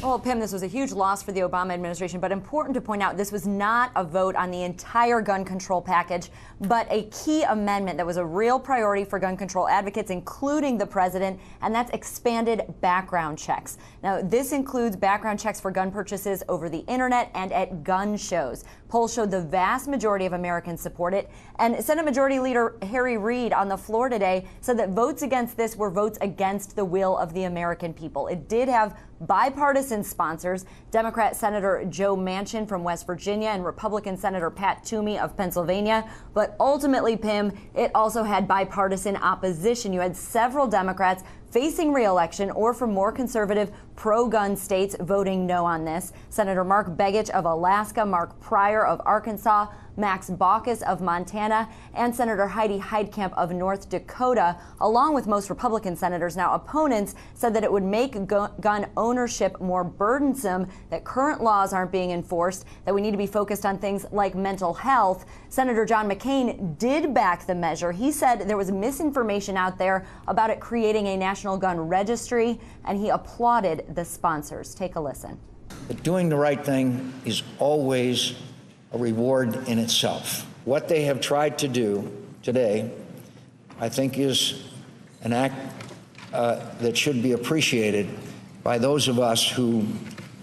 Well, Pim, this was a huge loss for the Obama administration, but important to point out this was not a vote on the entire gun control package, but a key amendment that was a real priority for gun control advocates, including the president, and that's expanded background checks. Now, this includes background checks for gun purchases over the internet and at gun shows. Polls showed the vast majority of Americans support it, and Senate Majority Leader Harry Reid on the floor today said that votes against this were votes against the will of the American people. It did have bipartisan sponsors, Democrat Senator Joe Manchin from West Virginia and Republican Senator Pat Toomey of Pennsylvania. But ultimately, Pim, it also had bipartisan opposition. You had several Democrats facing re-election or from more conservative pro-gun states voting no on this. Senator Mark Begich of Alaska, Mark Pryor of Arkansas, Max Baucus of Montana, and Senator Heidi Heitkamp of North Dakota, along with most Republican senators. Now, opponents said that it would make gun ownership more burdensome, that current laws aren't being enforced, that we need to be focused on things like mental health. Senator John McCain did back the measure. He said there was misinformation out there about it creating a national gun registry, and he applauded the sponsors. Take a listen. But doing the right thing is always a reward in itself. What they have tried to do today, I think, is an act that should be appreciated by those of us who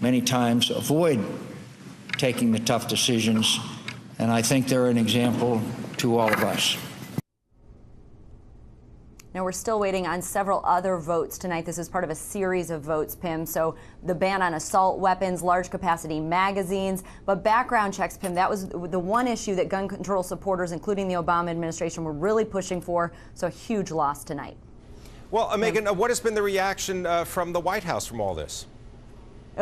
many times avoid taking the tough decisions, and I think they're an example to all of us. Now, we're still waiting on several other votes tonight. This is part of a series of votes, Pim. So the ban on assault weapons, large capacity magazines, but background checks, Pim, that was the one issue that gun control supporters, including the Obama administration, were really pushing for. So a huge loss tonight. Well, Megan, what has been the reaction from the White House from all this?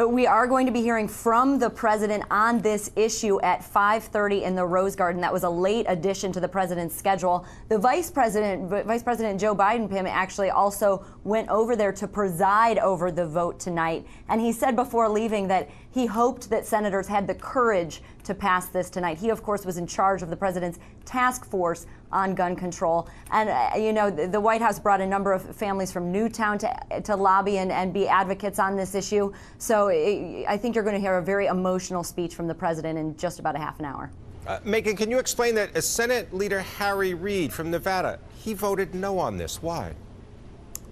We are going to be hearing from the president on this issue at 5:30 in the Rose Garden. That was a late addition to the president's schedule. The Vice President Joe Biden, Pim, actually also went over there to preside over the vote tonight. And he said before leaving that he hoped that senators had the courage to pass this tonight. He, of course, was in charge of the president's task force on gun control. And, you know, the White House brought a number of families from Newtown to lobby and be advocates on this issue. So I think you're going to hear a very emotional speech from the president in just about a half an hour. Megan, can you explain that Senate Leader Harry Reid from Nevada, he voted no on this? Why?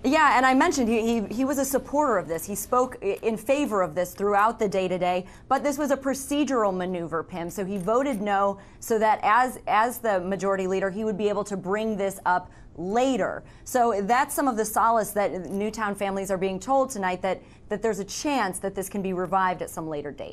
Yeah, and I mentioned he was a supporter of this. He spoke in favor of this throughout the day today, but this was a procedural maneuver, Pim. So he voted no so that as the majority leader, he would be able to bring this up later. So that's some of the solace that Newtown families are being told tonight, that there's a chance that this can be revived at some later date.